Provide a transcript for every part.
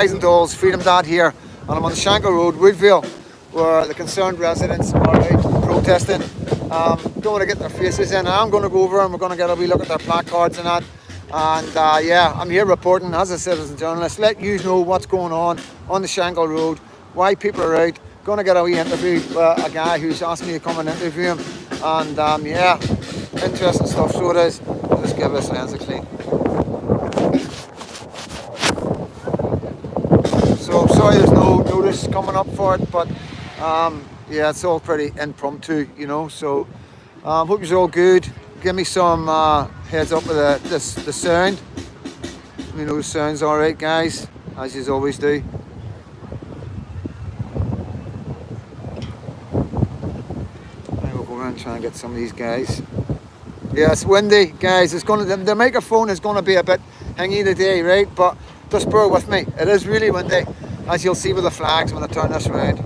Guys and dolls, Freedom Dad here, and I'm on the Shankill Road, Woodvale, where the concerned residents are out protesting. Don't want to get their faces in. I'm going to go over and we're going to get a wee look at their placards and that. And yeah, I'm here reporting as a citizen journalist, let you know what's going on the Shankill Road, why people are out. Going to get a wee interview with a guy who's asked me to come and interview him. And yeah, interesting stuff, so it is. I'll just give this lens a clean. So sorry there's no notice coming up for it, but yeah, it's all pretty impromptu, you know. So hope you're all good. Give me some heads up with the sound. You know the sound's all right, guys, as you always do. I'll go around and try and get some of these guys. Yeah, it's windy, guys. It's the microphone is gonna be a bit hingy today, right? But just bear with me. It is really windy, as you'll see with the flags when I turn this around.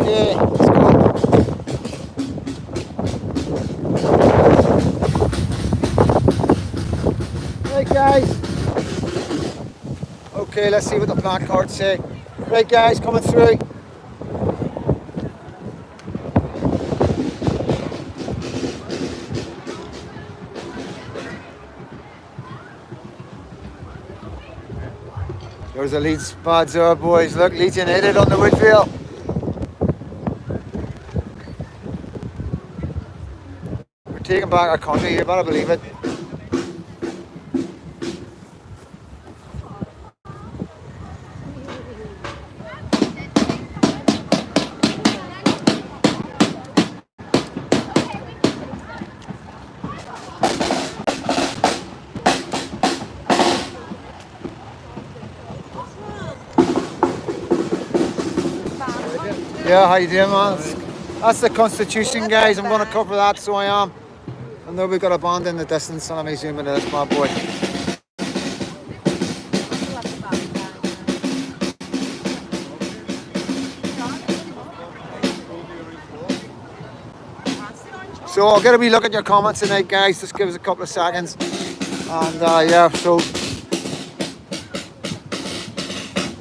Okay, let's go. Right, guys. Okay, let's see what the placards say. Right, guys, coming through. There's the Leeds pads there, boys. Look, Leeds United on the woodvale. We're taking back our country, you better believe it. Yeah, how you doing, man? That's the Constitution, guys. I'm going to cover that, so I am. I know we've got a band in the distance, so let me zoom into this bad boy. So I'll get a wee look at your comments tonight, guys. Just give us a couple of seconds. And yeah, so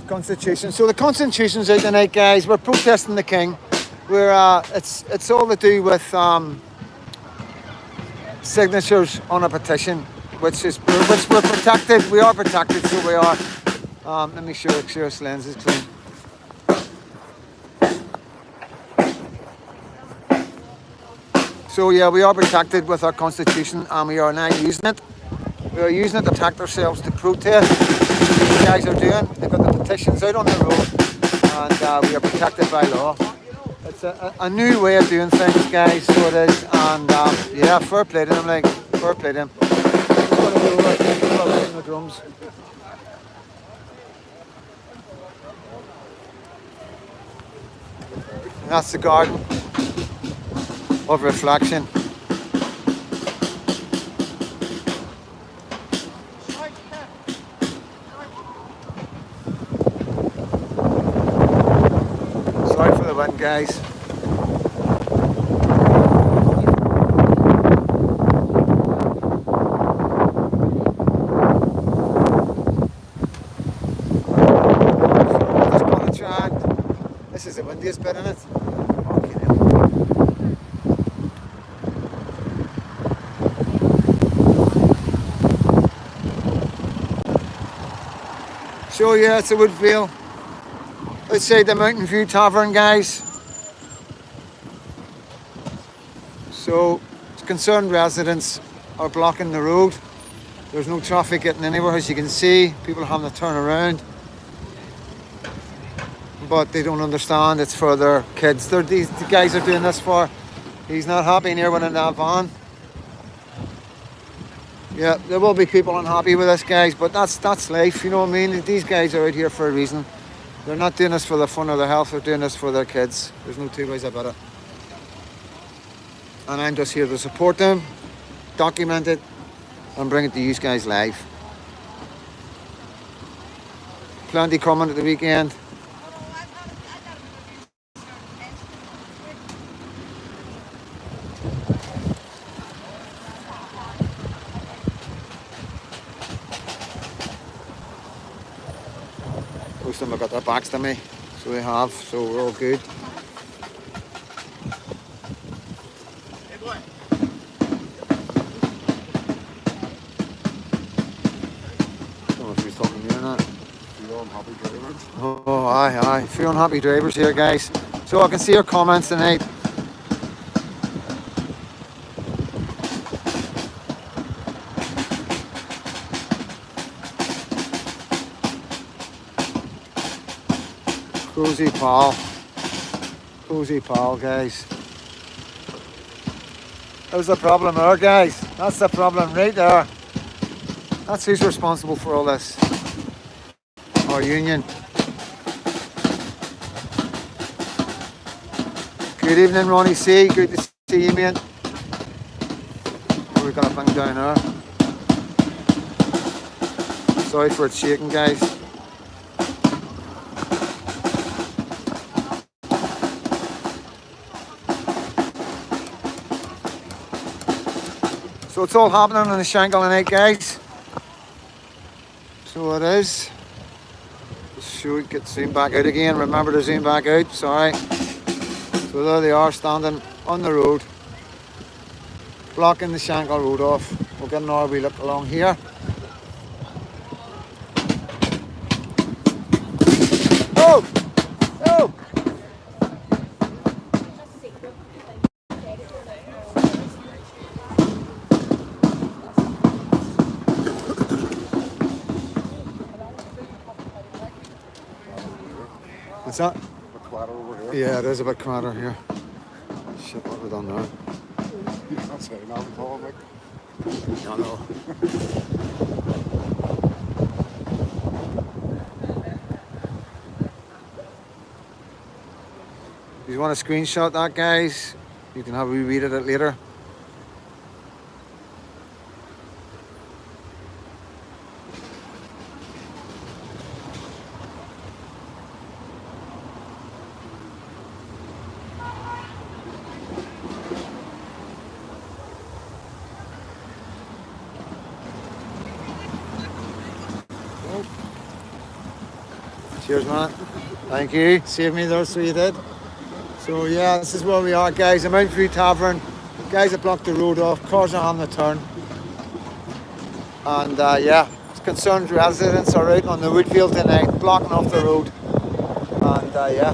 Constitution. So the Constitution's out tonight, guys. We're protesting the King. We're it's all to do with signatures on a petition, which we're protected. We are protected, so we are. Let me sure this lens is clean. So yeah, we are protected with our Constitution, and we are now using it. We are using it to protect ourselves to protest. These guys are doing. They've got the petitions out on the road, and we are protected by law. It's a new way of doing things, guys. So it is, and yeah, fair play to them, like fair play to them. The drums. And that's the garden of reflection. Sorry for the wind, guys. This is the windiest bit in it. So yeah, it's a woodvale outside the Mountain View Tavern, guys. So concerned residents are blocking the road. There's no traffic getting anywhere, as you can see. People are having to turn around, but they don't understand it's for their kids. The guys are doing this for. He's not happy near one in that van. Yeah, there will be people unhappy with this, guys, but that's life, you know what I mean? These guys are out here for a reason. They're not doing this for the fun or their health, they're doing this for their kids. There's no two ways about it. And I'm just here to support them, document it, and bring it to you guys live. Plenty coming at the weekend. most of them have got their backs to me, so they have, so we're all good. I don't know if he's talking to me or not. Unhappy drivers. Oh, aye. Few unhappy drivers here, guys. So I can see your comments tonight. Cozy pal, guys. There's the problem there, guys. That's the problem right there. That's who's responsible for all this. Our union. Good evening, Ronnie C. Good to see you, mate. We've got a thing down there. Sorry for it shaking, guys. So it's all happening on the Shankill tonight, guys. So it is. Should get zoomed back out again. Remember to zoom back out. Sorry. So there they are, standing on the road, blocking the Shankill road off. We'll get another wee look along here. Oh! Oh! What's that? Clatter over here. Yeah, it is a bit clatter here. Shit, what have we done now? That's it, now I'm calling like. I know. If you want to screenshot that, guys, you can have a wee read of it later. Cheers, man. Thank you. Saved me there, so you did. So yeah, this is where we are, guys. I'm out Free Tavern. Guys have blocked the road off. Cars are on the turn. And yeah, concerned residents are out on the Woodvale tonight, blocking off the road. And yeah,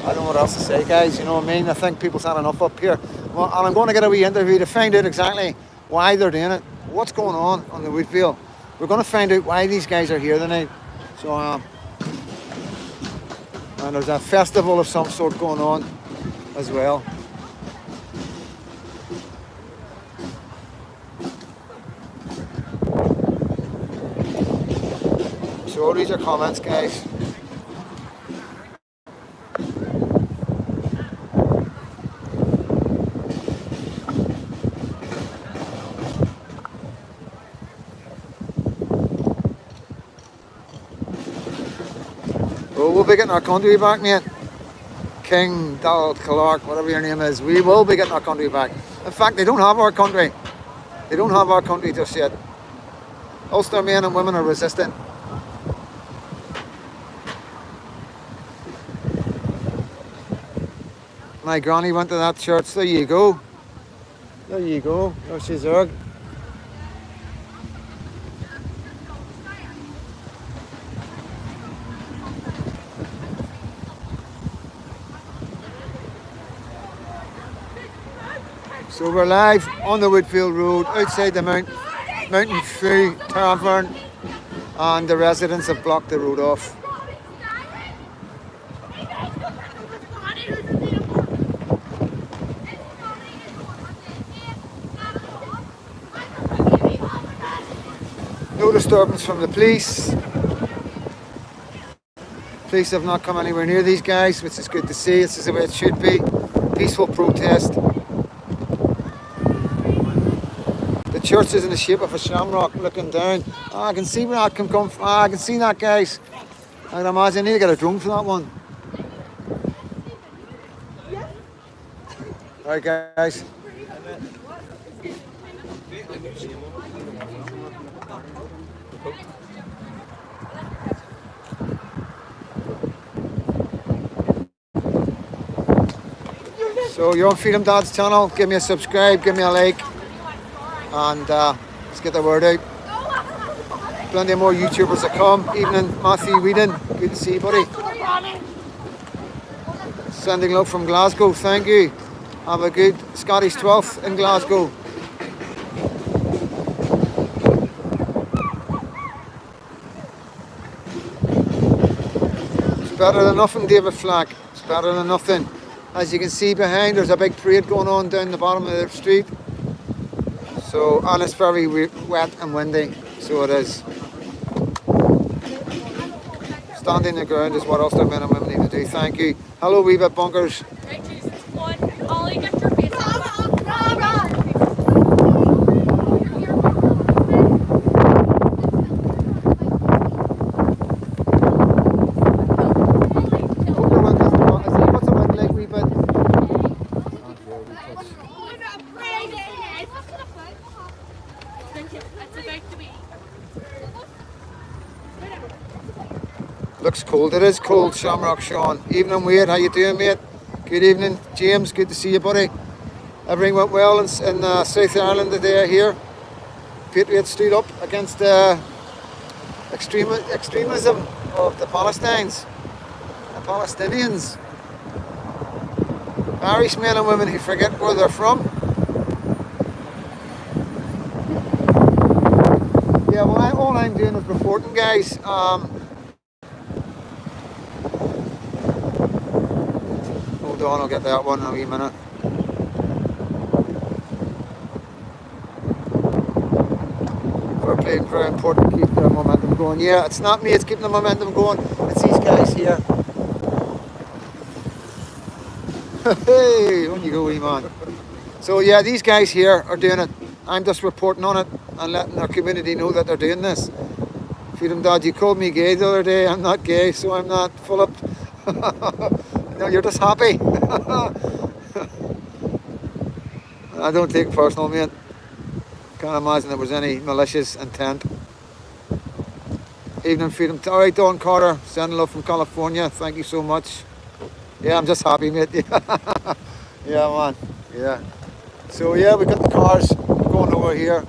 I don't know what else to say, guys. You know what I mean? I think people's had enough up here. Well, and I'm going to get a wee interview to find out exactly why they're doing it. What's going on the Woodvale? We're going to find out why these guys are here tonight. So and there's a festival of some sort going on as well. So these are comments, guys. Well, we'll be getting our country back, mate. King, Donald, Clark, whatever your name is, we will be getting our country back. In fact, they don't have our country. They don't have our country just yet. Ulster men and women are resisting. My granny went to that church. There you go. There you go. There she's there. So we're live on the Woodvale Road, outside the Mountain View Tavern, and the residents have blocked the road off. No disturbance from the police. Police have not come anywhere near these guys, which is good to see. This is the way it should be. Peaceful protest. The church is in the shape of a shamrock looking down. Oh, I can see where that can come from. Oh, I can see that, guys. I can imagine I need to get a drone for that one. Alright, guys. So you're on Freedom Dad's channel. Give me a subscribe, give me a like, and let's get the word out. Plenty more YouTubers to come. Evening, Matthew Whedon. Good to see you, buddy. Sending love from Glasgow. Thank you. Have a good Scottish 12th in Glasgow. It's better than nothing, David Flack. It's better than nothing. As you can see behind, there's a big parade going on down the bottom of the street. So, and it's very wet and windy. So it is. Standing the ground is what us the men and women need to do. Thank you. Hello, wee bit bunkers. Right, Jesus, one. Ollie, get your face on. What's a wind like, wee bit? It's about to be. Looks cold. It is cold, Shamrock Sean. Evening, Wade. How you doing, mate? Good evening, James. Good to see you, buddy. Everything went well in South Ireland today here. Patriots stood up against the extremism of the Palestinians, the Palestinians. Irish men and women who forget where they're from. Yeah, well, all I'm doing is reporting, guys. Hold on, I'll get that one in a wee minute. Very important to keep the momentum going. Yeah, it's not me, it's keeping the momentum going. It's these guys here. Hey, on you go, wee man. So yeah, these guys here are doing it. I'm just reporting on it and letting our community know that they're doing this. Freedom Dad, you called me gay the other day. I'm not gay, so I'm not full up. No, you're just happy. I don't take it personal, mate. Can't imagine there was any malicious intent. Evening, Freedom. All right, Don Carter, sending love from California. Thank you so much. Yeah, I'm just happy, mate. Yeah, man. Yeah. So yeah, we got the cars going over here.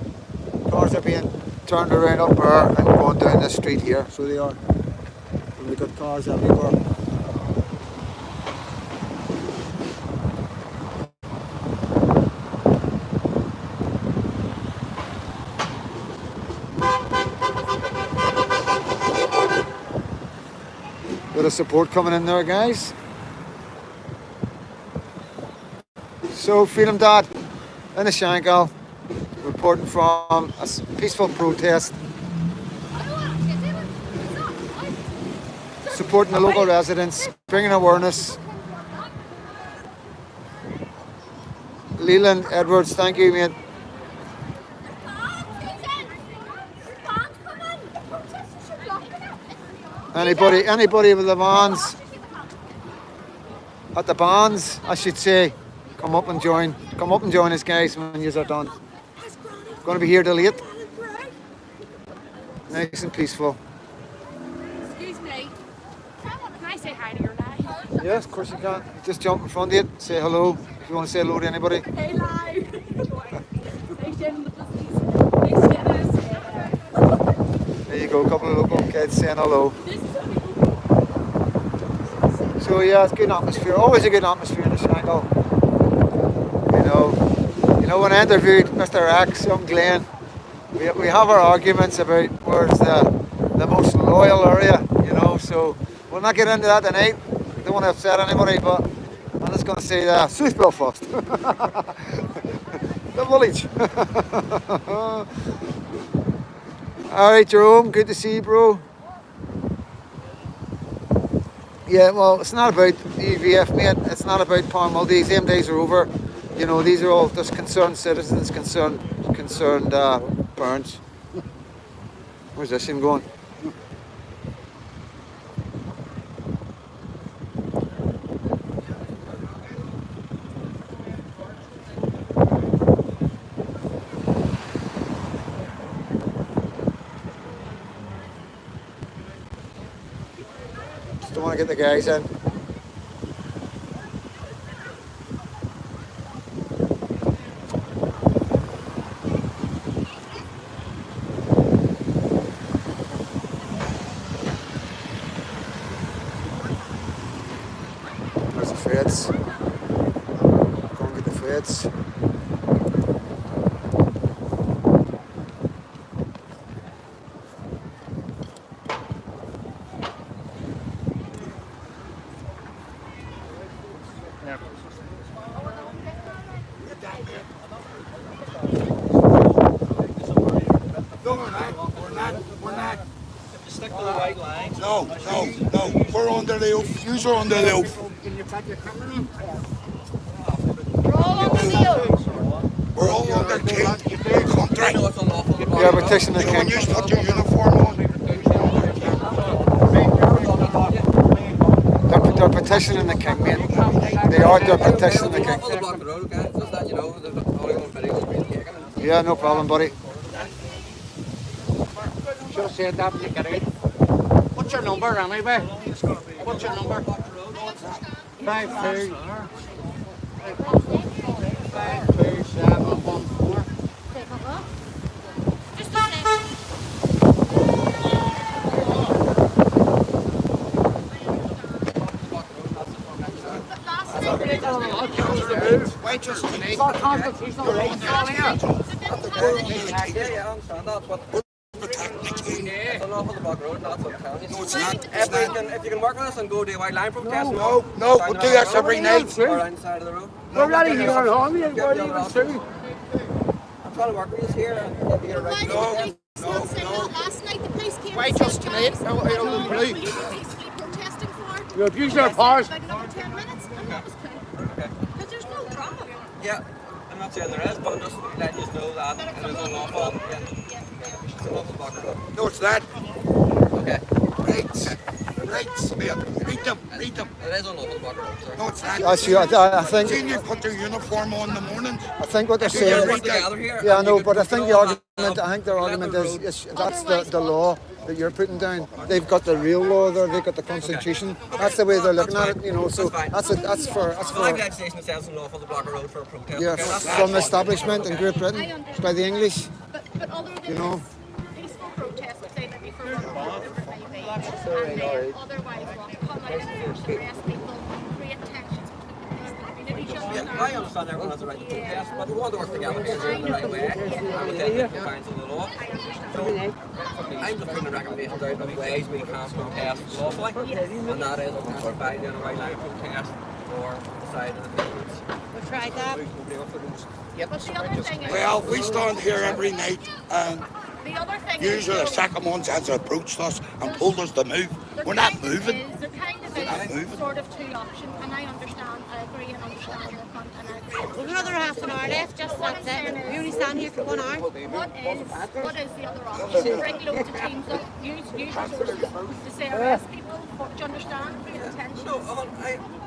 Cars are being turned around up there and going down this street here. So they are. And we got cars everywhere. Bit of support coming in there, guys. So, Freedom Dad in the Shankill, reporting from a peaceful protest, supporting the local residents, bringing awareness. Leland Edwards, thank you, mate. Anybody with the vans, at the bands, I should say, come up and join us, guys, when you are done. Going to be here till 8. Nice and peaceful. Excuse me. Can I say hi to your dad? Yes, of course you can. Just jump in front of it, say hello, if you want to say hello to anybody. Hey, live. There you go, a couple of local kids saying hello. So yeah, it's a good atmosphere. Always a good atmosphere in the Shankill. You know, when I interviewed Mr. X, young Glenn, we have our arguments about where's the most loyal area, you know. So we'll not get into that tonight. We don't want to upset anybody, but I'm just going to say South Belfast, the village. All right, Jerome, good to see you, bro. Yeah, well, it's not about the UVF, mate. It's not about Parnell. These days are over. You know, these are all just concerned citizens, concerned parents. Where's this thing going? Just don't want to get the guys in. minutes. No, we're not. We're not. Stick to the white lines. No. We're under the oath. Yous are under the oath. We're all under king. Country. No, it's unlawful. Yeah, protection of the So when king. you put your uniform on, They're petitioning the king, mate. They're petitioning the king. Unlawful to block the road, okay? Just that you know, the only one video will be taken. Yeah, no problem, buddy. She'll say that when you get out. What's your number anyway? What's your number? 52. 52714. Just a second. Wait just a minute. Yeah, I understand that, but it's unlawful to block the road, that's what I'm telling you. no, it's not. If you can work with us and go to a white line protest, No, we'll do that every night. or on the side of the road. We're ready here at home. Get the other option. I'm trying to work with you here and get you right. Last night the police came. Wait just a minute. Out of the blue. We were peacefully protesting for. You abuse your powers. About another 10 minutes, and that was cool. Okay. Because there's no drama. Yeah, I'm not saying there is, but I'm just letting you know that it is unlawful. Yeah, it's unlawful to block the road. No, it's not. Okay. Rights, mate. Read them. It is unlawful to block the road, sir. No, it's not. That's you. I think. Seen you put your uniform on in the morning. I think what they're You're saying. working together here. Yeah, I and know, you but I can think go the on argument. that. I think their Let argument the is road- that's the law that you're putting down. They've got the real law there. They've got the constitution. That's the way they're looking at it. You know, so that's for Flag legislation that says it's unlawful to block a road for a protest. yeah, Okay, that's from the establishment in Great Britain by the English. But other than You know. peaceful protests, say maybe for whatever it may be, and then otherwise want to come out and force arrest people, create tensions between the community just Yeah, I understand everyone has a right to protest, but we want to work together here in the right way and within the confines of the law. So I'm just putting a recommendation out of ways we can protest lawfully, and that is by doing a right line protest or the side of the pavements. We've tried that. But the other thing is, Well, we stand here every night and the other thing yous are the is, second ones that's approached us and told us to move. We're not moving. There kind of is sort of two options, and I understand, I agree and understand your point, and I agree. We've another half an hour left, just that's it. We only stand here for 1 hour. What is the other option? Bring loads of teams up, use resources to say arrest people, do you understand? Create tensions. No,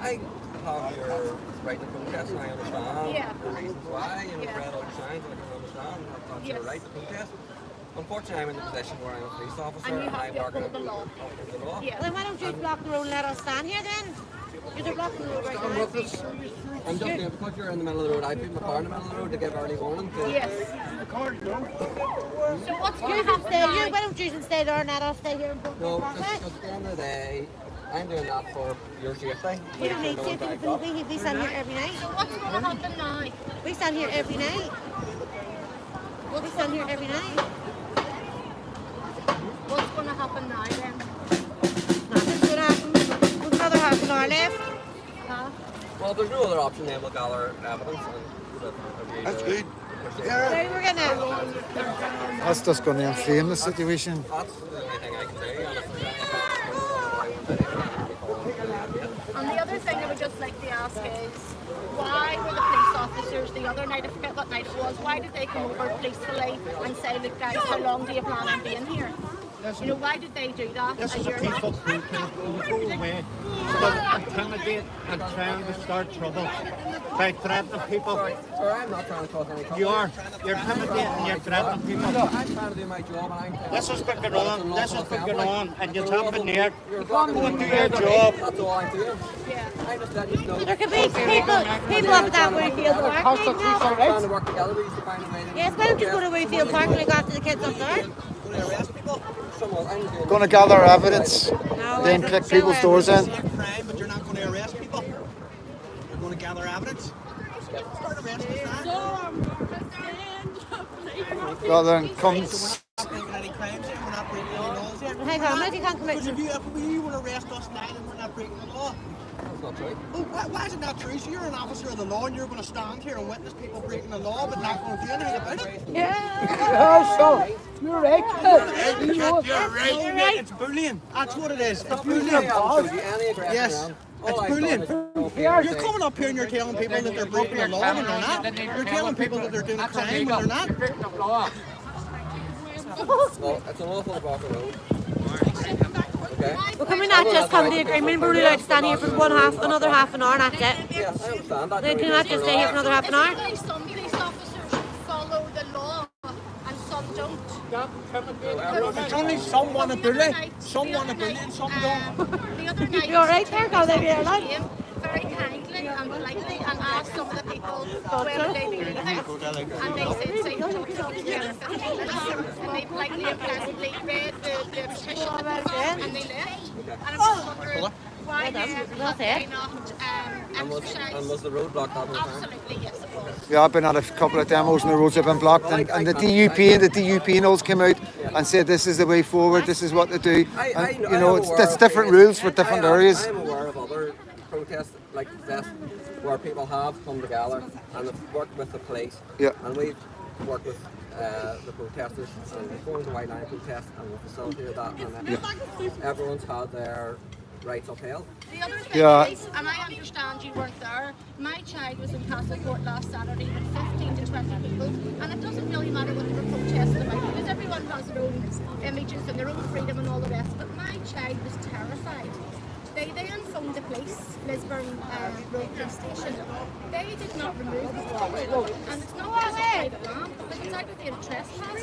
I have your right to protest and I understand Yeah. the reasons why, you know, Yeah. read all your signs and I can understand that's your Yes. right to protest. Unfortunately, I'm in the position where I'm a police officer And you and have I'm to working uphold the law. uphold the law. Yeah. Then why don't you block the road and let us stand here then? You're blocking the road right Come now. with us. I'm just doing because you're in the middle of the road. I put my car in the middle of the road to give early warning. To, Yes. So what's going You to can happen stay now? here. Why don't you stay there and let us stay here and book No, the because park? at the end of the day, I'm doing that for your safety. We don't need safety because we stand here every night. So what's going to happen now? We stand here every night. We stand here every night. What's going to happen now then? Nothing's gonna happen. We've another half an hour left. Huh? Well, if there's no other option, then we'll gather evidence and That's good. So we're gonna. That's just going to inflame the situation. That's the only thing I can do. And if there's And the other thing I would just like to ask is, why were the police officers the other night, I forget what night it was, why did they come over peacefully and say, look guys, how long do you plan on being here? You know, why did they do that? This a is a year peaceful night? protest. We'll go away. But intimidate and trying to start trouble by threatening people. Sorry, I'm not trying to cause any trouble. You are. You're intimidating. You're threatening people. No, I'm trying to do my job and I'm... This is what going on. This is what going on. And you're jumping there. You're You can't go and do your You're job. That's all I'm doing. Yeah. I'm just letting you know. There could be people up that Woodvale Park. Constitutional Trying rights. to work together, we used to find a way to... Yes, why don't you go to Woodvale Park and look after the kids up there? Go to arrest people? Someone, I'm doing... Going to gather evidence, No, then I kick don't people's show doors in. Crime, but you're not going to arrest people. You're going to gather evidence. Start arresting rather than comes. Hang on, maybe you can't come out. If you were to arrest us now and we're not breaking the law. That's not true. Well, why isn't that true? So you're an officer of the law and you're going to stand here and witness people breaking the law but not going to do anything about it? You're right. You're right. It's bullying. That's what it is. It's bullying. Yes. It's bullying. You're coming up here and you're telling people that they're breaking the law when they're not. You're telling people that they're doing a crime when they're not. Well, it's an awful block of road. Okay? Well, can we not just come to the agreement? We're only allowed to stand here for another half an hour, and that's it. Yeah, I understand that. Then can we not just stay here for another half an hour? Some police officers follow the law and some don't. There's only some want to bully. Some want to bully and some don't. The other night, You alright there, Carl? There, you're alright? came very kindly and politely and asked some of the people where would they be leaving. And they said, say, no, and they politely and pleasantly read the petition and they left. And I'm just wondering why they not And was exercise. the road blocked that whole time? Absolutely, yes, it was. Yeah, I've been at a couple of demos and the roads have been blocked, and the DUP knows came out and said this is the way forward, this is what to do. And, you know, it's different rules for different areas. I'm aware of other protests like this where people have come together and have worked with the police. Yeah. And we've worked with the protesters and we've gone to white line protest and we've facilitated that, and everyone's had their rights upheld. The other thing is, and I understand you weren't there, my child was in Castlecourt last Saturday with 15 to 20 people, and it doesn't really matter what they were protesting about because everyone has their own images and their own freedom and all the rest, but my child was terrified. They then phoned the police, Lisburn Road Police Station. They did not remove the photo, and it's not because of private land, because it's aggravated trespass.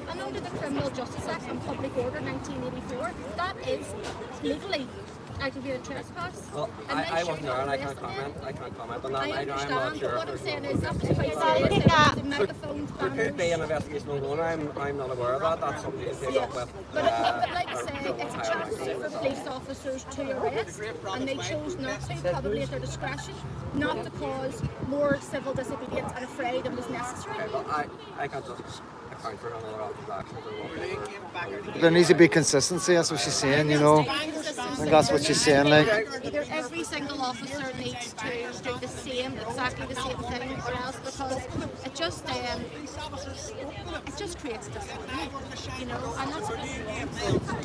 And under the Criminal Justice Act and Public Order 1984, that is legally aggravated trespass. Well, I wasn't there and I can't comment on that. I I'm understand, not but sure. what I'm saying is that was quite serious. There was the megaphones, There could banners. be an investigation going on. I'm not aware of that. That's something to take up with. But like I say, it's a chance for police officers to arrest, and they chose not to, probably at their discretion, not to cause more civil disobedience and afraid it was necessary. Okay, well, I can't just account for another officer's actions or whatever. There needs to be consistency, that's what she's saying, you know. I think that's what she's saying, like. Either every single officer needs to do the same, exactly the same thing, or else because it just creates discipline, you know, and that's what it is.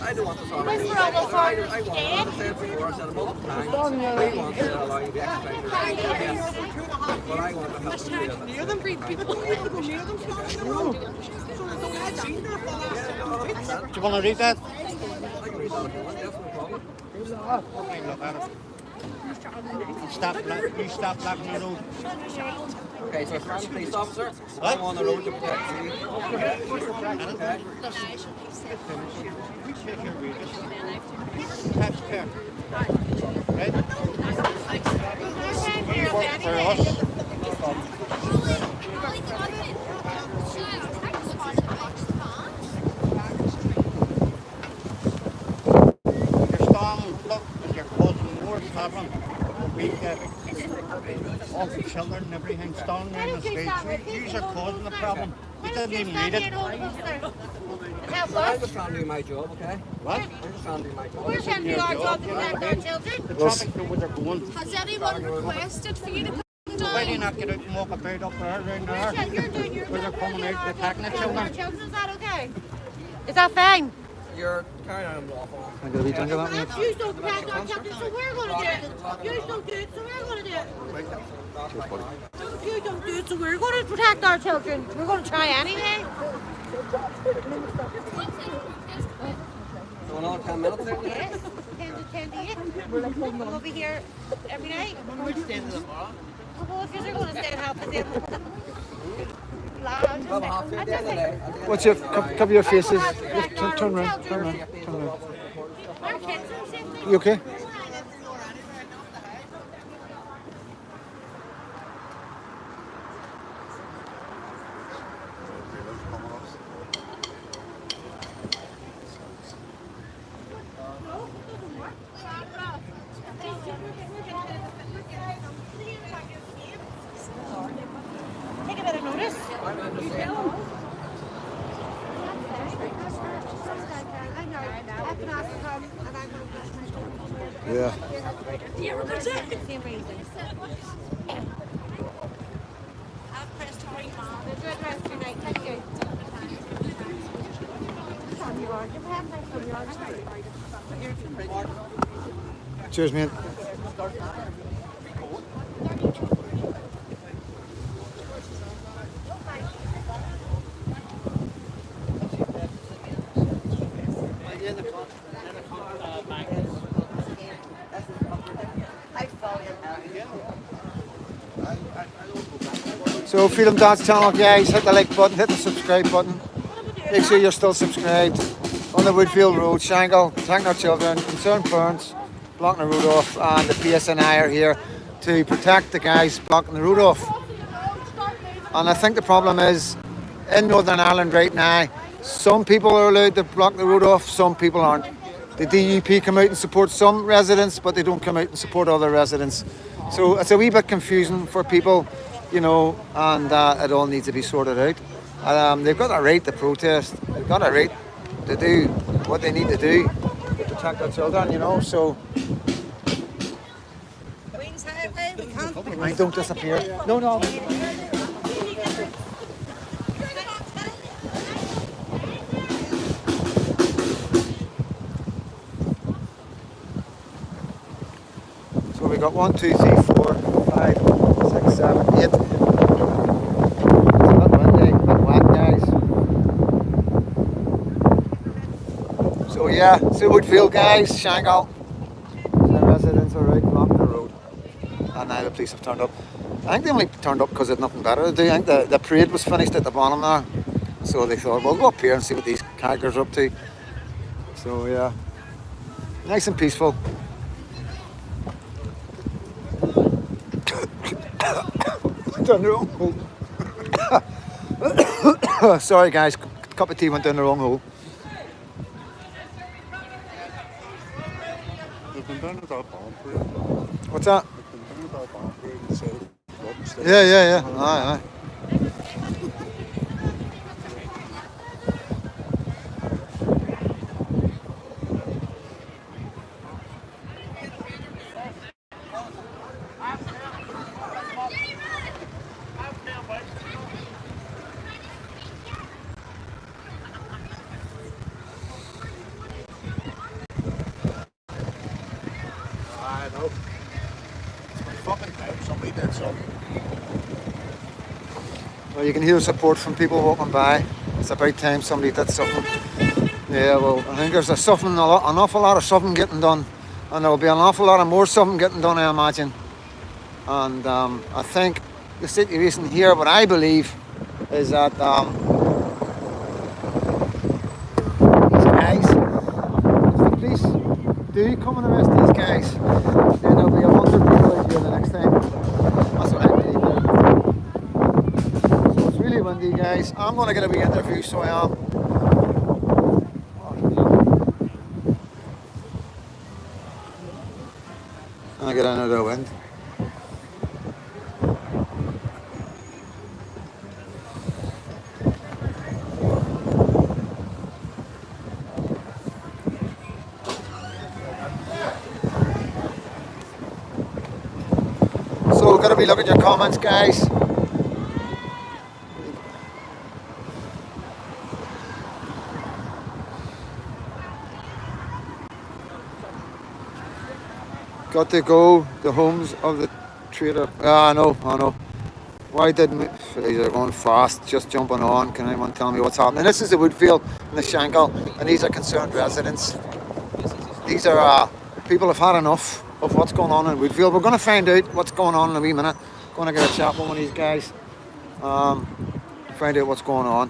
I don't want to talk We're all for I want to say it before, I said it multiple times. We want to allow you to exercise your rights. But I want to help you do that. Near them, people don't need to go near them. Do you want to read that? I can read that if you want, yes, no problem. Okay, look at it. You stop blocking the road. Okay, so if I'm a police officer, I'm on the road to protect you. Okay? We take your wages. Taxpayer. Right? You work for us. You're starting to look and you're causing more problem. We all the children and everything standing there in the streets. You are causing the problem. You didn't even need it. I'm just trying to do my job, okay? What? I'm just trying to do my job. We're trying to do our job to protect our children. The traffic know where they're going. Has anyone requested for you to come Why do you down? not get out and walk about up there around there? You're doing your Where they're job. coming out attacking the children. Is that okay? Is that fine? You're carrying on lawful. I'm going to be drinking that, mate. You don't protect our children, so we're going to do it. You don't do it, so we're going to do it. You don't do it, so we're going to protect our children. We're going to try anyway. So another 10 minutes there? Yes, 10 to 10 to 8. We'll be here every night. Well, if you're going to stay and help us in. Well, half the other day. What's your, cover your faces. Turn around, turn around, turn around. Our kids are the same thing. You okay? Same reason. I've pressed the right now. They're good rest tonight. Thank you. Cheers, mate. So Freedom Dance channel, guys, hit the like button, hit the subscribe button. Make sure you're still subscribed. On the Woodvale Road, Shankill, protecting our children, concerned parents, blocking the road off, and the PSNI are here to protect the guys blocking the road off. And I think the problem is, in Northern Ireland right now, some people are allowed to block the road off, some people aren't. The DUP come out and support some residents, but they don't come out and support other residents. So it's a wee bit confusing for people, you know, and it all needs to be sorted out. They've got a right to protest, they've got a right to do what they need to do to protect their children, you know, so... Don't disappear. No, no. So we got 1, 2, 3, 4, 5, 6, 7, 8. It's a bit windy, a bit wet, guys. So yeah, so Woodvale, guys, Shankill. The residents are out blocking the road. And now the police have turned up. I think they only turned up because they had nothing better to do. I think the parade was finished at the bottom there. So they thought, we'll go up here and see what these characters are up to. So yeah, nice and peaceful. Down the wrong hole. Sorry guys, cup of tea went down the wrong hole. What's that? Yeah. Aye. I know. It's my fucking time somebody did something. Well, you can hear support from people walking by. It's about time somebody did something. Yeah, well, I think there's an awful lot of something getting done. And there will be an awful lot of more something getting done, I imagine. And I think the situation here, what I believe, is that these guys, if the police do come and arrest these guys, then there'll be 100 people out here the next time. That's what I believe. So it's really windy, guys. I'm going to get a wee interview, so I am. I get another wind. So we're going to be looking at your comments, guys. Got to go the homes of the trader. I know. Why didn't we? These are going fast, just jumping on. Can anyone tell me what's happening? This is the Woodvale and the Shankill, and these are concerned residents. These are people have had enough of what's going on in Woodvale. We're going to find out what's going on in a wee minute. Going to get a chat with one of these guys. Find out what's going on.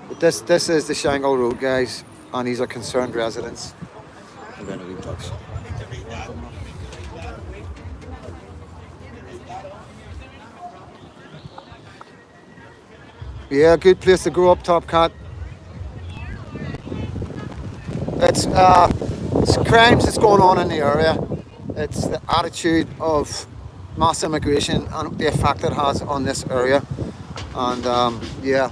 But this is the Shankill Road, guys, and these are concerned residents. I'm going to leave touch. Yeah, good place to grow up, Top Cat. It's crimes that's going on in the area. It's the attitude of mass immigration and the effect it has on this area. And yeah,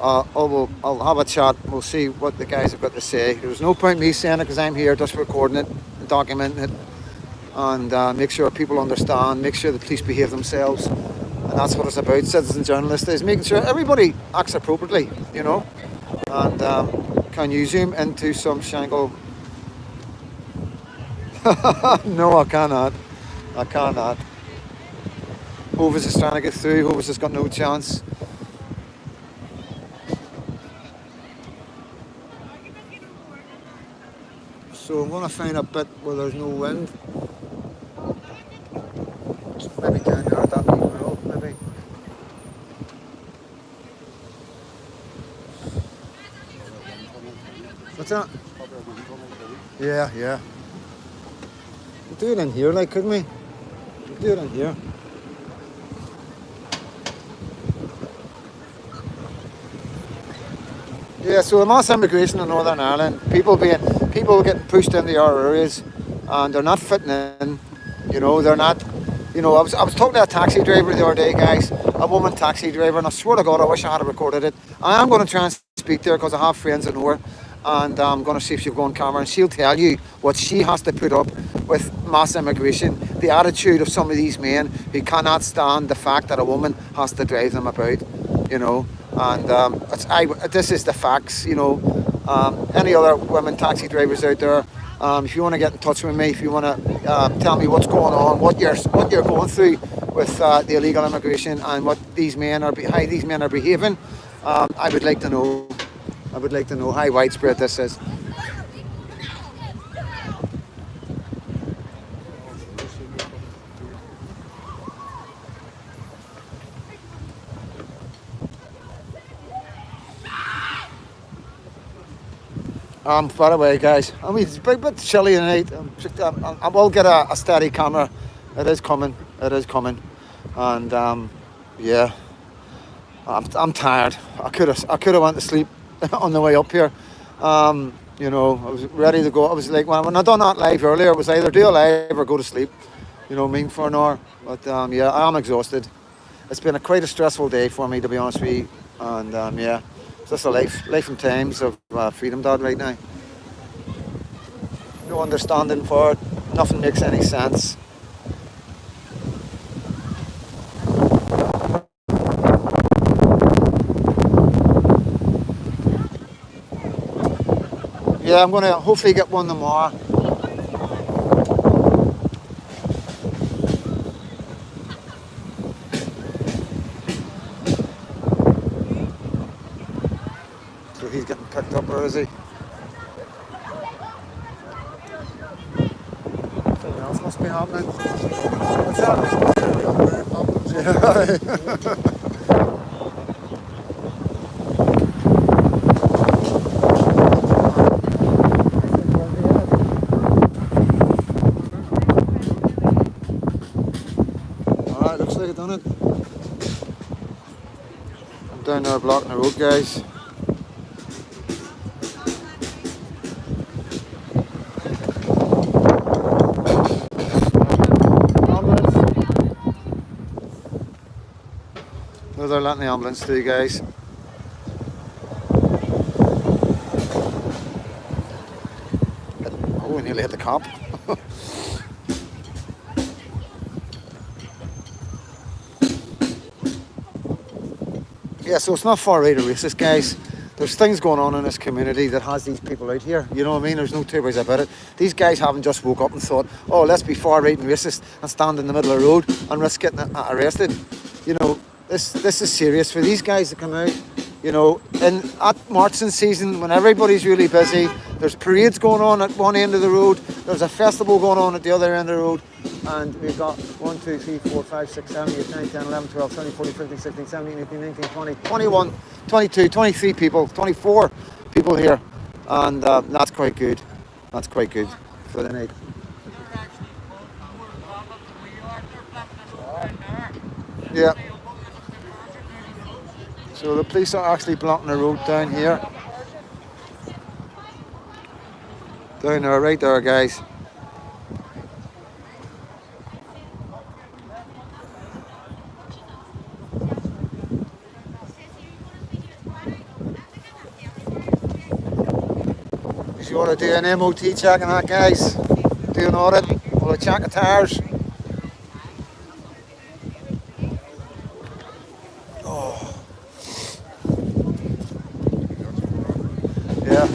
I'll have a chat. We'll see what the guys have got to say. There's no point me saying it because I'm here just recording it, documenting it, and make sure people understand, make sure the police behave themselves. And that's what it's about. Citizen journalist is making sure everybody acts appropriately, you know. And can you zoom into some Shankill? No, I cannot. I cannot. Hovis is trying to get through. Hovis has got no chance. So I'm going to find a bit where there's no wind. Maybe down there at that wee road, maybe. What's that? Yeah, yeah. We'll do it in here, like, couldn't we? We'll do it in here. Yeah, so the mass immigration in Northern Ireland, people getting pushed into our areas, and they're not fitting in. You know, they're not. You know, I was talking to a taxi driver the other day, guys, a woman taxi driver, and I swear to God, I wish I had recorded it. I am going to try and speak to her because I have friends that know her, and I'm going to see if she'll go on camera, and she'll tell you what she has to put up with mass immigration, the attitude of some of these men who cannot stand the fact that a woman has to drive them about, you know. And this is the facts, you know. Any other women taxi drivers out there, if you want to get in touch with me, if you want to tell me what's going on, what you're going through with the illegal immigration and what how these men are behaving, I would like to know. I would like to know how widespread this is. By the way, guys, I mean, it's a bit chilly tonight. I will get a steady camera. It is coming. It is coming. And yeah, I'm tired. I could have went to sleep on the way up here. You know, I was ready to go. I was like, when I done that live earlier, it was either do a live or go to sleep. You know what I mean, for an hour. But yeah, I am exhausted. It's been quite a stressful day for me, to be honest with you. And yeah. Just a life and times of Freedom Dad right now. No understanding for it. Nothing makes any sense. Yeah, I'm going to hopefully get one tomorrow. So he's getting picked up, or is he? Something else must be happening. What's that? Alright, looks like I've done it. I'm down there blocking the road, guys. They're letting the ambulance through, guys. Oh, we nearly hit the cop. Yeah, so it's not far right or racist, guys. There's things going on in this community that has these people out here. You know what I mean? There's no two ways about it. These guys haven't just woke up and thought, oh, let's be far right and racist and stand in the middle of the road and risk getting arrested. You know, this is serious for these guys to come out. You know, at marching season, when everybody's really busy, there's parades going on at one end of the road, there's a festival going on at the other end of the road, and we've got 1, 2, 3, 4, 5, 6, 7, 8, 9, 10, 11, 12, 13, 14, 15, 16, 17, 18, 19, 20, 21, 22, 23 people, 24 people here, and that's quite good. That's quite good for the night. Yeah. So the police are actually blocking the road down here. Down there, right there, guys. you want to do an MOT check on that, guys, do an audit, we'll check the tyres. Oh. Yeah.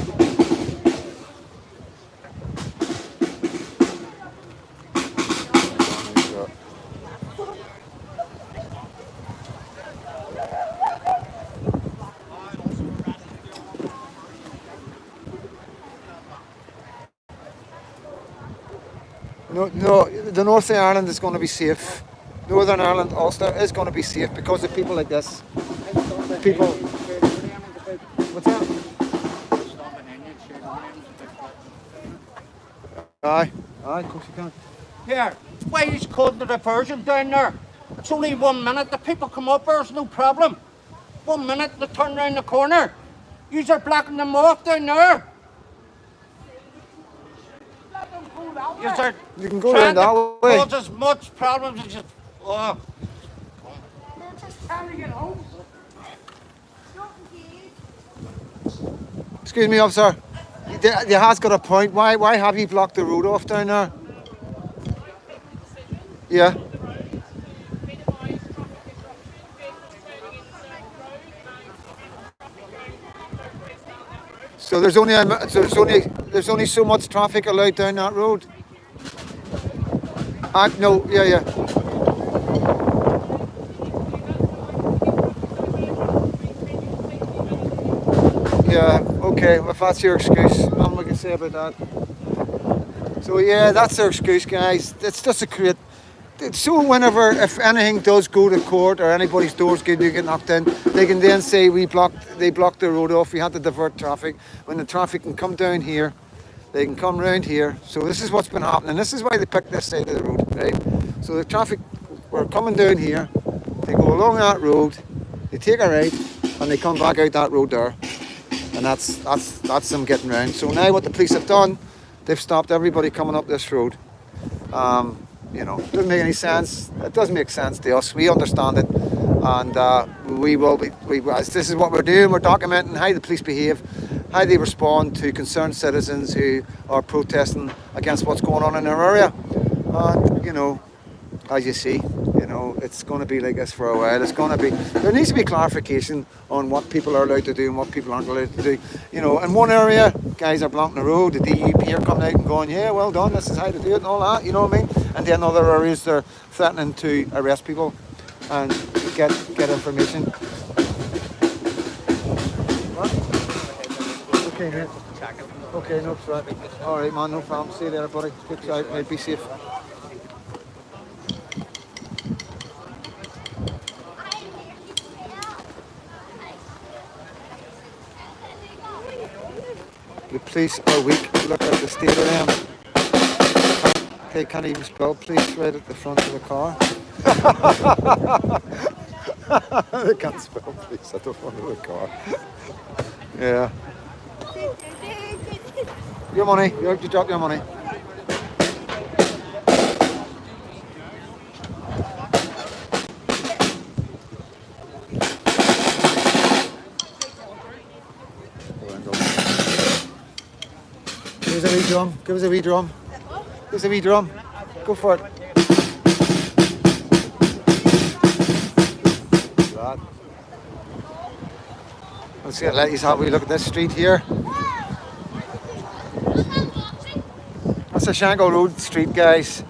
No, the North of Ireland is going to be safe. Northern Ireland, Ulster is going to be safe because of people like this. People. What's that? Aye, of course you can. Here, why is cutting the diversion down there? It's only 1 minute. The people come up, there's no problem. 1 minute, they turn round the corner. Yous are blocking them off down there. Yous are You can go trying around to that way. cause as much problems as you... Oh. They're just trying to get home. Excuse me, officer. You has got a point. Why have you blocked the road off down there? Yeah. So there's only so much traffic allowed down that road. No, yeah. Yeah, okay, if that's your excuse, nothing we can say about that. So yeah, that's their excuse, guys. It's just a create. So whenever, if anything does go to court or anybody's doors get knocked in, they can then say they blocked the road off, we had to divert traffic. When the traffic can come down here, they can come round here. So this is what's been happening. This is why they picked this side of the road, right? So the traffic were coming down here, they go along that road, they take a right, and they come back out that road there. And that's them getting round. So now what the police have done, they've stopped everybody coming up this road. You know, it doesn't make any sense. It doesn't make sense to us. We understand it, and this is what we're doing. We're documenting how the police behave, how they respond to concerned citizens who are protesting against what's going on in their area. And you know, as you see, you know, it's going to be like this for a while. There needs to be clarification on what people are allowed to do and what people aren't allowed to do. You know, in one area, guys are blocking the road, the DUP are coming out and going, yeah, well done, this is how to do it and all that, you know what I mean? And then other areas, they're threatening to arrest people and get information. What? Okay, mate. Okay, no threat. All right, man, no problem. See you later, buddy. Good out, mate. Be safe. The police are weak. Look at the state of them. They can't even spell police right at the front of the car. They can't spell police at the front of the car. Yeah. Your money. You have to drop your money. Give us a wee drum. Give us a wee drum. Give us a wee drum. Go for it. That. Let's let you have a wee look at this street here. That's the Shankill Road street, guys.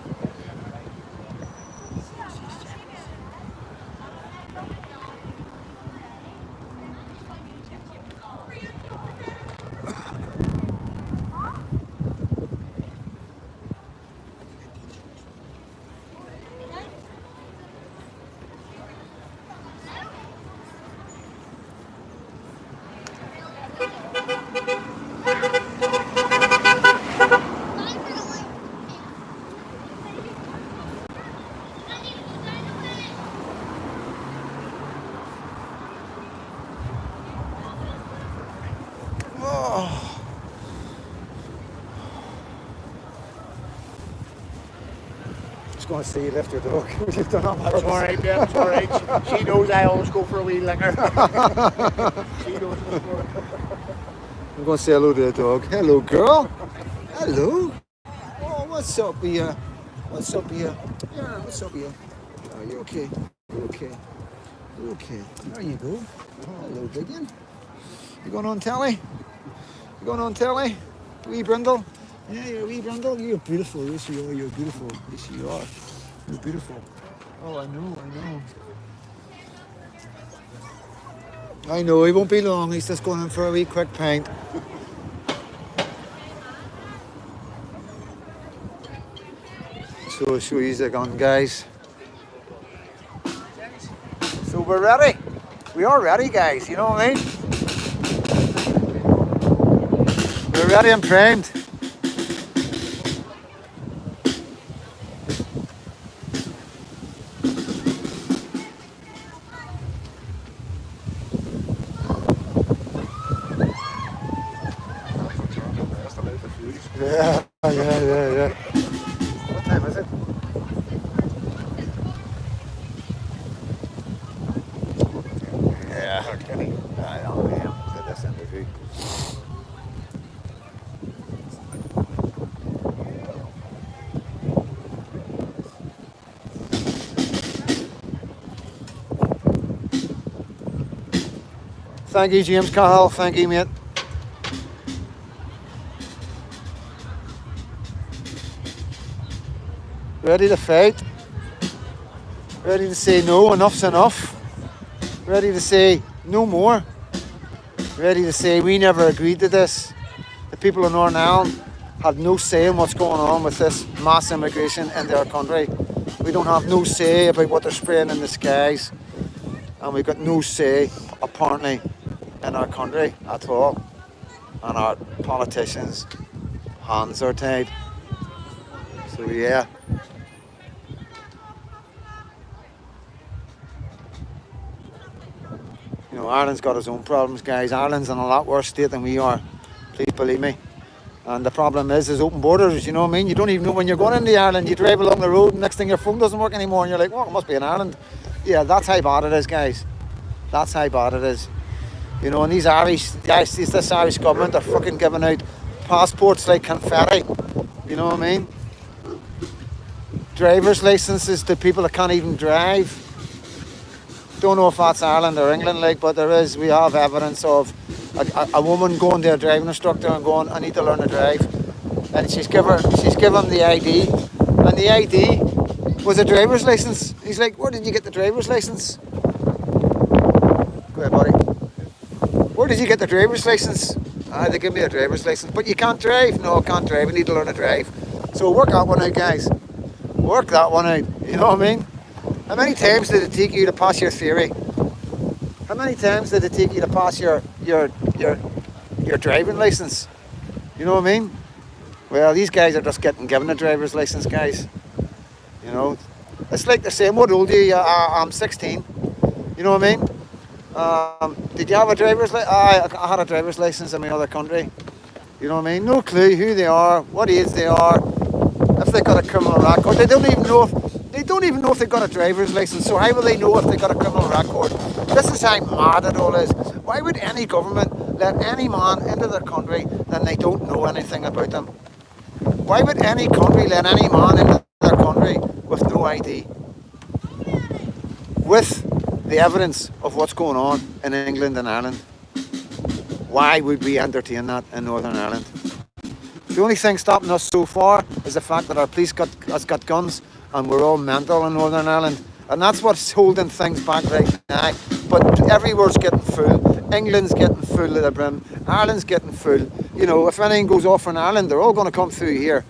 Going to see you lift your dog. You've done on purpose. It's alright, yeah, it's alright. She knows I always go for a wee liquor. She knows what's going on. I'm going to say hello to the dog. Hello, girl. Hello. Oh, what's up here? What's up here? Yeah, what's up here? Are you okay? You okay? You okay? There you go. Hello, Biggin. You going on telly? You going on telly? Wee Brindle? Yeah, you're a wee Brindle. You're beautiful. Yes, you are. You're beautiful. Yes, you are. You're beautiful. Oh, I know. I know, he won't be long. He's just going in for a wee quick pint. So I'll show you the gun, guys. So we're ready. We are ready, guys. You know what I mean? We're ready and primed. Yeah. What time is it? Yeah, okay. I don't know. Did this interview. Thank you, James Cahill. Thank you, mate. Ready to fight. Ready to say no, enough's enough. Ready to say no more. Ready to say we never agreed to this. The people of Northern Ireland have no say in what's going on with this mass immigration into our country. We don't have no say about what they're spraying in the skies. And we've got no say, apparently, in our country at all. And our politicians' hands are tied. So yeah. You know, Ireland's got its own problems, guys. Ireland's in a lot worse state than we are. Please believe me. And the problem is open borders, you know what I mean? You don't even know when you're going into Ireland. You drive along the road and next thing your phone doesn't work anymore and you're like, well, it must be in Ireland. Yeah, that's how bad it is, guys. That's how bad it is. You know, and these Irish guys, this Irish government are fucking giving out passports like confetti. You know what I mean? Driver's licenses to people that can't even drive. Don't know if that's Ireland or England, like, but we have evidence of a woman going to a driving instructor and going, I need to learn to drive. And she's given the ID. And the ID was a driver's license. He's like, where did you get the driver's license? Go ahead, buddy. Where did you get the driver's license? They give me a driver's license. But you can't drive. No, I can't drive. I need to learn to drive. So work that one out, guys. Work that one out. You know what I mean? How many times did it take you to pass your theory? How many times did it take you to pass your driving license? You know what I mean? Well, these guys are just given a driver's license, guys. You know, it's like they're saying, what old are you? I'm 16. You know what I mean? Did you have a driver's license? I had a driver's license in my other country. You know what I mean? No clue who they are, what age they are, if they got a criminal record. They don't even know if they've got a driver's license. So how will they know if they got a criminal record? This is how mad it all is. Why would any government let any man into their country and they don't know anything about them? Why would any country let any man into their country with no ID? With the evidence of what's going on in England and Ireland. Why would we entertain that in Northern Ireland? The only thing stopping us so far is the fact that our police has got guns and we're all mental in Northern Ireland. And that's what's holding things back right now. But everywhere's getting full. England's getting full to the brim. Ireland's getting full. You know, if anything goes off in Ireland, they're all going to come through here.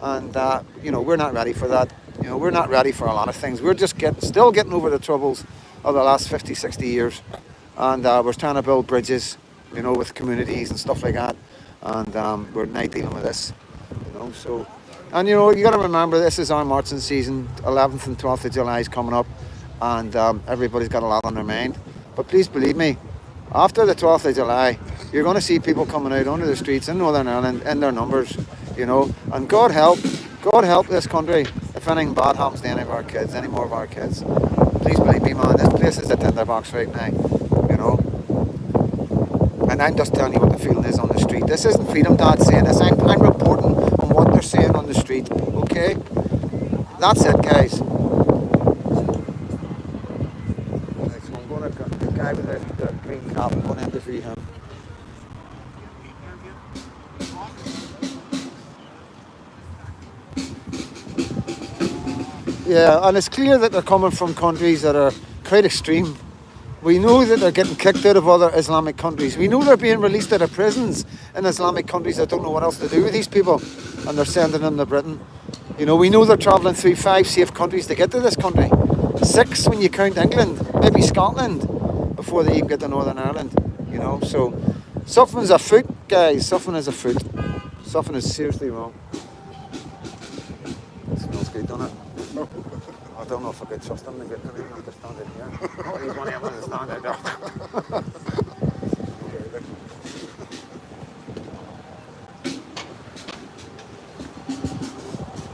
And, you know, we're not ready for that. You know, we're not ready for a lot of things. We're just still getting over the troubles of the last 50, 60 years. And we're trying to build bridges, you know, with communities and stuff like that. And we're now dealing with this, you know, so... And, you know, you got to remember, this is our marching season. 11th and 12th of July is coming up. And everybody's got a lot on their mind. But please believe me, after the 12th of July, you're going to see people coming out onto the streets in Northern Ireland in their numbers, you know. And God help this country if anything bad happens to any of our kids, any more of our kids. Please believe me, man, this place is a tinderbox right now, you know. And I'm just telling you what the feeling is on the street. street. This isn't Freedom Dad saying this. I'm reporting on what they're saying on the street. Okay? That's it, guys. So I'm going to the guy with the green cap. I'm going to interview him. Yeah, and it's clear that they're coming from countries that are quite extreme. We know that they're getting kicked out of other Islamic countries. We know they're being released out of prisons in Islamic countries that don't know what else to do with these people, and they're sending them to Britain. You know, we know they're travelling through 5 safe countries to get to this country. 6 when you count England, maybe Scotland, before they even get to Northern Ireland. You know, so something's afoot, guys. Something is afoot. Something is seriously wrong. It smells good, doesn't it? I don't know if I could trust him to get to stand it here. Oh, he's one able to stand it there.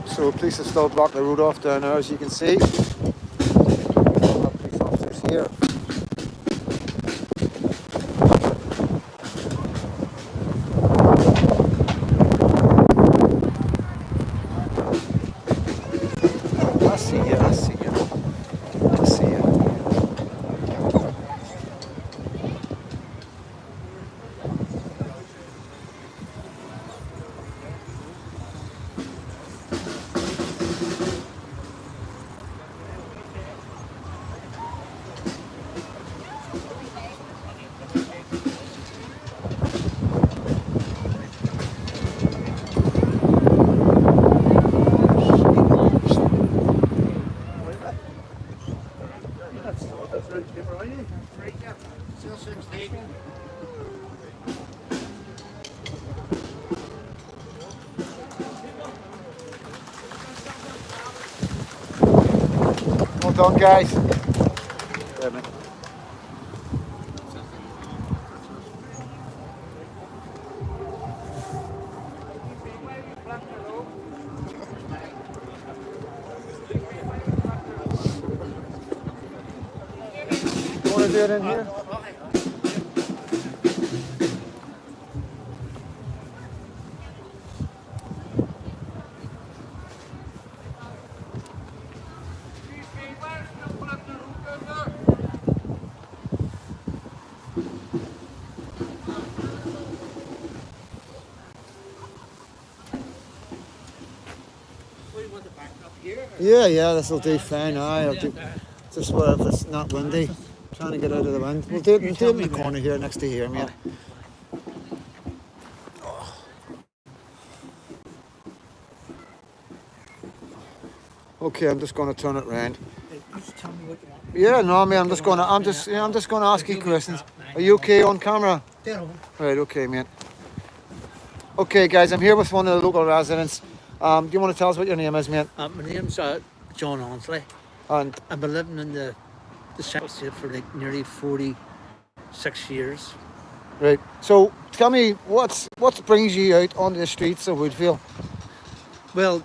So police have still blocked the road off down there, as you can see. Police officers here. I see you. Well done, guys. Yeah, mate. You want to do it in here? Yeah, this will do fine. I'll do just where if it's not windy. Trying to get out of the wind. We'll do it in the corner here, next to here, mate. Okay, I'm just going to turn it round. Yeah, no, mate. I'm just going to ask you questions. Are you okay on camera? Right, okay, mate. Okay, guys, I'm here with one of the local residents. Do you want to tell us what your name is, mate? My name's John Ansley. And I've been living in the Shankill for like nearly 46 years. right. So tell me, what brings you out on the streets of Woodvale? Well,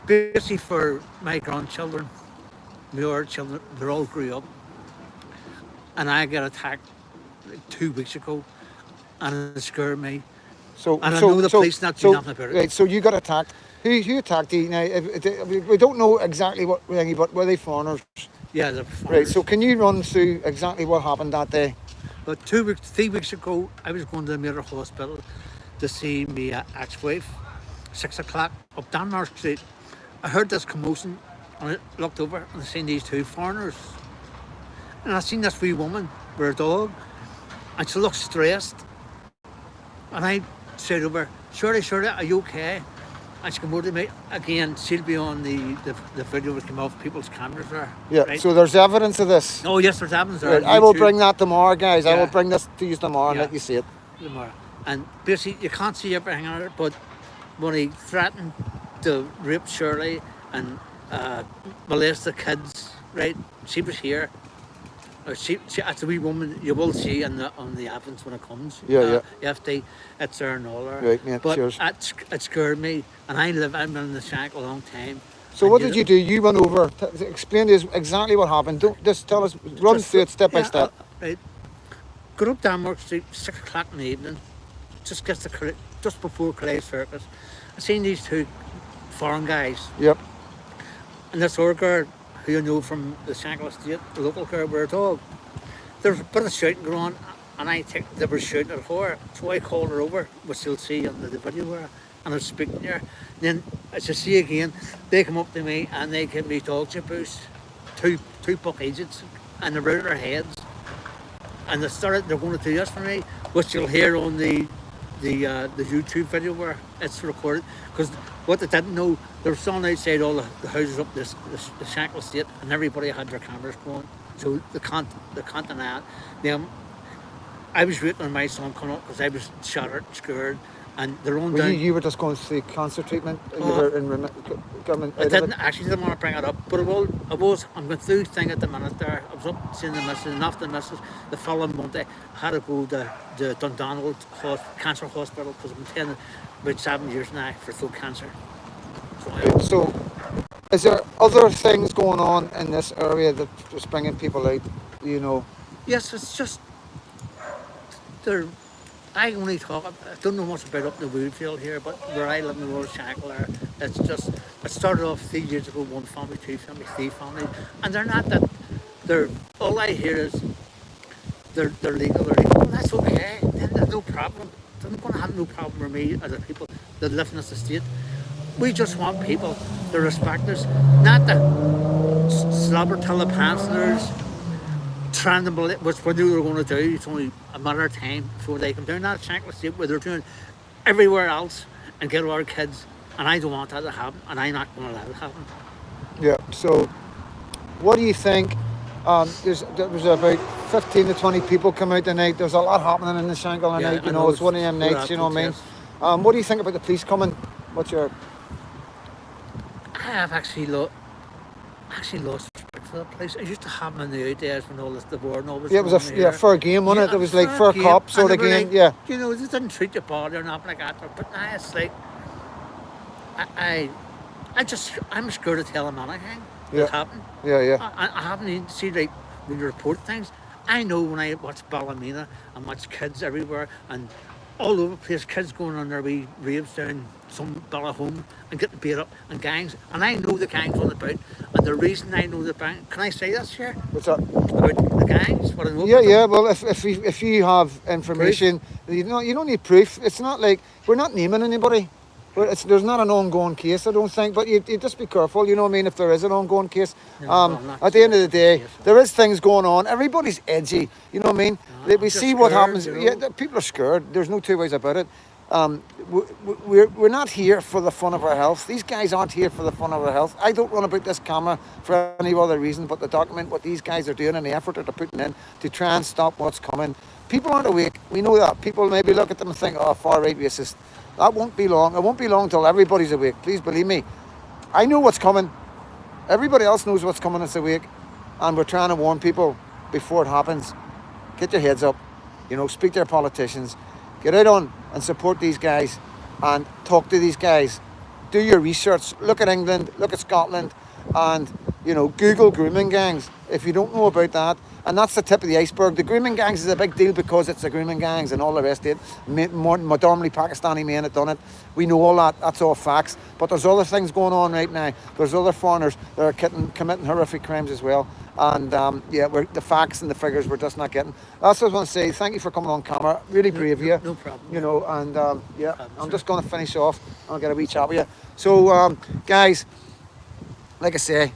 basically for my grandchildren, my other children, they all grew up. And I got attacked like 2 weeks ago, and it scared me. And I know the police not doing nothing about it. Right, so you got attacked. Who attacked you? Now, we don't know exactly what, but were they foreigners? Yeah, they're foreigners. Right, so can you run through exactly what happened that day? But 3 weeks ago, I was going to the Mirror Hospital to see my ex-wife. 6 o'clock up Denmark Street. I heard this commotion, and I looked over and I seen these 2 foreigners. And I seen this wee woman with a dog, and she looked stressed. And I said over, Shirley, are you okay? And she came over to me again. She'll be on the video that came off people's cameras there. Yeah, right? so there's evidence of this. Oh yes, there's evidence there. Right, I will bring that tomorrow, guys. I will bring this to you tomorrow and Yeah. let you see it. Tomorrow. And basically, you can't see everything on it, but when he threatened to rape Shirley and molest the kids, right? She was here. She that's a wee woman you will see on the evidence when it comes. Yeah. It's there and all there. Right, mate, But cheers. it scared me, and I've been in the shack a long time. So what did you do? You went over, explain to us exactly what happened. Don't just tell us, run through it step by step. Right. Got up Denmark Street, 6 o'clock in the evening. just gets the just before Clay Circus. I seen these two foreign guys, Yep. and this other girl who you know from the Shankill estate, the local girl, were a dog. There was a bit of shouting going on, and I think they were shouting at her, so I called her over, which you'll see on the video where, and I was speaking to her. Then, as you see again, they come up to me and they give me dog abuse, two buck agents, and they're out of their heads. And they're going to do this for me, which you'll hear on the YouTube video where it's recorded. Because what they didn't know, there was someone outside all the houses up the Shankill estate, and everybody had their cameras going, so they can't deny it. Then I was waiting on my son coming up because I was shattered, scared, and they're on down. You were just going to see cancer treatment. You were in government. I didn't want to bring it up, but I'm going through thing at the minute there. I was up seeing the missus, and after the missus, the following Monday, I had to go to the Dundonald Cancer Hospital because I've been attending about 7 years now for throat cancer. So, is there other things going on in this area that just bringing people out? You know. Yes, it's just I only talk. I don't know much about up in the woodvale here, but where I live in the Royal Shankill, it's just. It started off 3 years ago, 1 family, 2 family, 3 family, and they're not that. They're all I hear is they're legal. Well, that's okay. Then there's no problem. They're not going to have no problem with me as the people that live in this estate. We just want people to respect us, not the slobber till the pantsers. Trying to believe, which we knew they were going to do. It's only a matter of time before they come down that Shankill estate where they're doing everywhere else and get our kids. And I don't want that to happen, and I'm not going to let it happen. Yeah. So, what do you think? There was about 15 to 20 people come out tonight. There's a lot happening in the Shankill tonight. You know, it's one of them nights. You know what I mean? What do you think about the police coming? What's your? I have actually lost respect for the police. I used to have them in the out days when all the war and all was. Yeah, it was a fair game, wasn't it? It was like fair cop sort of game. Like, yeah. You know, they didn't treat you badly or nothing like that. But now it's like I'm scared to tell them anything that happened. Yeah. I haven't even seen, like, when you report things. I know when I watch Ballymena and watch kids everywhere and all over the place, kids going on their wee raves down some Ballahome and getting beat up and gangs. And I know the gangs on about. And the reason I know the gang, can I say this here? What's that? About the gangs? What I know Yeah. Well, if you have information, proof. You don't need proof. It's not like we're not naming anybody. There's not an ongoing case, I don't think, but you just be careful, you know what I mean, if there is an ongoing case. At the end of the day, there is things going on. Everybody's edgy, you know what I mean? We see what happens. You know? Yeah, people are scared. There's no two ways about it. We're not here for the fun of our health. These guys aren't here for the fun of our health. I don't run about this camera for any other reason but to document what these guys are doing and the effort that they're putting in to try and stop what's coming. People aren't awake. We know that. People maybe look at them and think, oh, far-right racist. That won't be long. It won't be long till everybody's awake. Please believe me. I know what's coming. Everybody else knows what's coming that's awake. And we're trying to warn people before it happens. Get your heads up. You know, speak to your politicians. Get out on and support these guys and talk to these guys. Do your research. Look at England. Look at Scotland. And, you know, Google grooming gangs if you don't know about that. And that's the tip of the iceberg. The grooming gangs is a big deal because it's the grooming gangs and all the rest of it. Predominantly Pakistani men have done it. We know all that. That's all facts. But there's other things going on right now. There's other foreigners that are committing horrific crimes as well. And the facts and the figures we're just not getting. That's what I want to say. Thank you for coming on camera. Really brave of you. No problem. You know, and I'm just going to finish off. I'll get a wee chat with you. So, guys, like I say,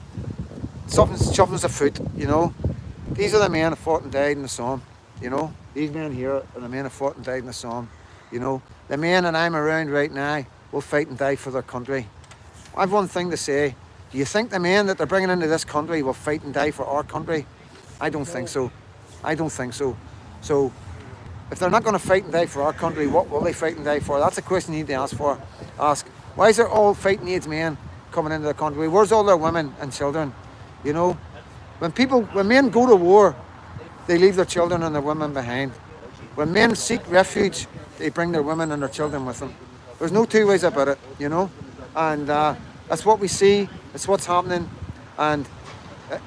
something's afoot, you know. These are the men who fought and died in the Somme, you know. These men here are the men who fought and died in the Somme, you know. The men that I'm around right now will fight and die for their country. I have one thing to say. Do you think the men that they're bringing into this country will fight and die for our country? I don't think so. I don't think so. So, if they're not going to fight and die for our country, what will they fight and die for? That's a question you need to ask. Why is there all fighting age men coming into the country? Where's all their women and children? You know? When men go to war, they leave their children and their women behind. When men seek refuge, they bring their women and their children with them. There's no two ways about it, you know? And that's what we see, it's what's happening, and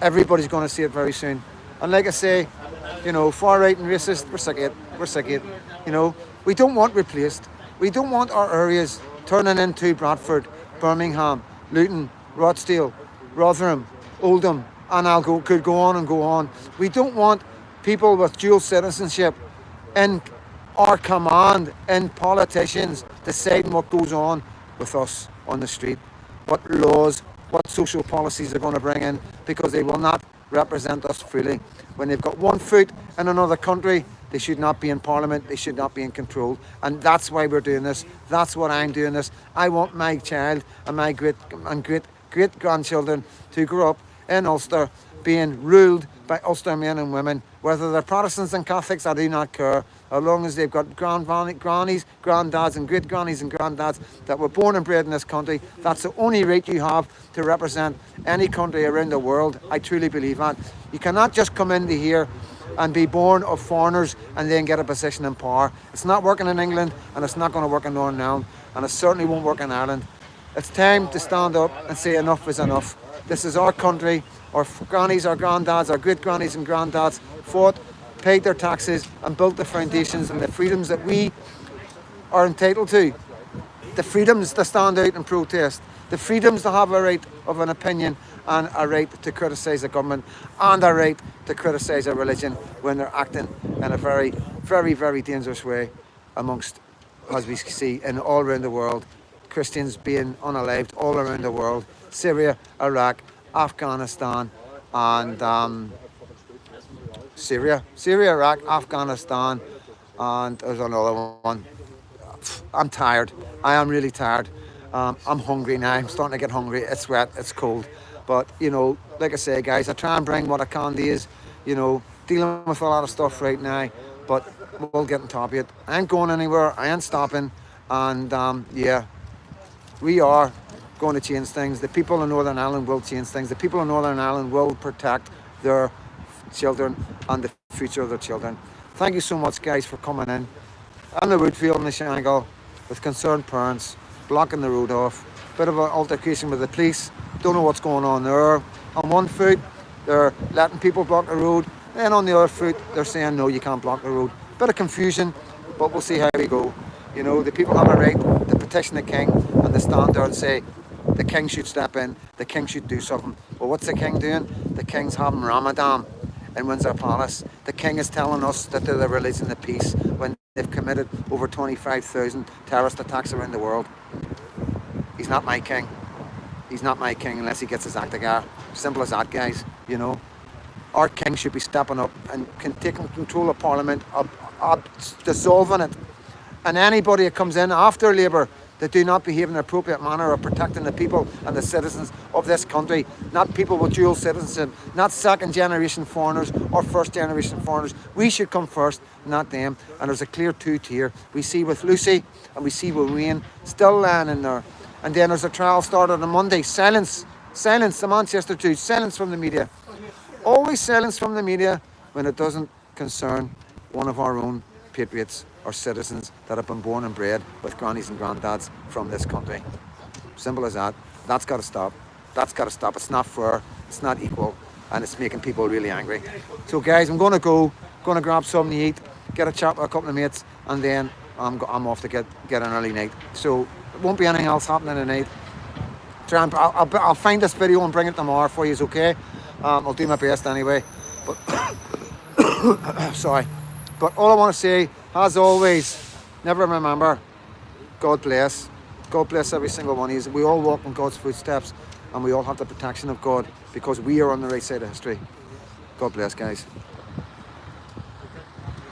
everybody's going to see it very soon. And like I say, You know, far right and racist, we're sick of it. We're sick of it. You know, we don't want replaced. We don't want our areas turning into Bradford, Birmingham, Luton, Rochdale, Rotherham, Oldham, and could go on and go on. We don't want people with dual citizenship in our command, in politicians deciding what goes on with us on the street, what laws, what social policies they're going to bring in, because they will not represent us freely. When they've got one foot in another country, they should not be in Parliament, they should not be in control. And that's why we're doing this. That's what I'm doing this. I want my child and my great grandchildren to grow up in Ulster being ruled by Ulster men and women. Whether they're Protestants and Catholics, I do not care. As long as they've got grannies, granddads and great grannies and granddads that were born and bred in this country, that's the only right you have to represent any country around the world. I truly believe that. You cannot just come into here and be born of foreigners and then get a position in power. It's not working in England, and it's not going to work in Northern Ireland, and it certainly won't work in Ireland. It's time to stand up and say enough is enough. This is our country. Our grannies, our granddads, our great grannies and granddads fought, paid their taxes and built the foundations and the freedoms that we are entitled to. The freedoms to stand out and protest. The freedoms to have a right of an opinion and a right to criticise the government and a right to criticise a religion when they're acting in a very, very, very dangerous way amongst, as we see, in all around the world. Christians being unalived all around the world. Syria, Iraq, Afghanistan, and Syria, Iraq, Afghanistan, and there's another one. I'm tired. I am really tired. I'm hungry now. I'm starting to get hungry. It's wet. It's cold. But, you know, like I say, guys, I try and bring what I can to you. You know, dealing with a lot of stuff right now, but we'll get on top of it. I ain't going anywhere. I ain't stopping. And, yeah, we are going to change things. The people in Northern Ireland will change things. The people in Northern Ireland will protect their children and the future of their children. Thank you so much, guys, for coming in. I'm the Woodvale and the Shankill with concerned parents, blocking the road off. Bit of an altercation with the police. Don't know what's going on there. On one foot, they're letting people block the road. Then on the other foot, they're saying, no, you can't block the road. Bit of confusion, but we'll see how we go. You know, the people have a right to petition the king and to stand there and say, the king should step in, the king should do something. Well, what's the king doing? The king's having Ramadan in Windsor Palace. The king is telling us that they're the religion of peace when they've committed over 25,000 terrorist attacks around the world. He's not my king. He's not my king unless he gets his act together. Simple as that, guys, you know. Our king should be stepping up and taking control of Parliament, dissolving it. And anybody that comes in after Labour that do not behave in an appropriate manner of protecting the people and the citizens of this country, not people with dual citizenship, not second generation foreigners or first generation foreigners. We should come first, not them. And there's a clear two-tier. We see with Lucy and we see with Wayne still lying in there. And then there's a trial started on Monday. Silence, the Manchester 2, silence from the media. Always silence from the media when it doesn't concern one of our own patriots or citizens that have been born and bred with grannies and granddads from this country. Simple as that. That's got to stop. That's got to stop. It's not fair. It's not equal. And it's making people really angry. So guys, I'm going to go, going to grab something to eat, get a chat with a couple of mates, and then I'm off to get an early night. So there won't be anything else happening tonight. I'll find this video and bring it tomorrow for you, okay? I'll do my best anyway. But sorry. But all I want to say, as always, never remember, God bless. God bless every single one of you. We all walk in God's footsteps and we all have the protection of God because we are on the right side of history. God bless, guys.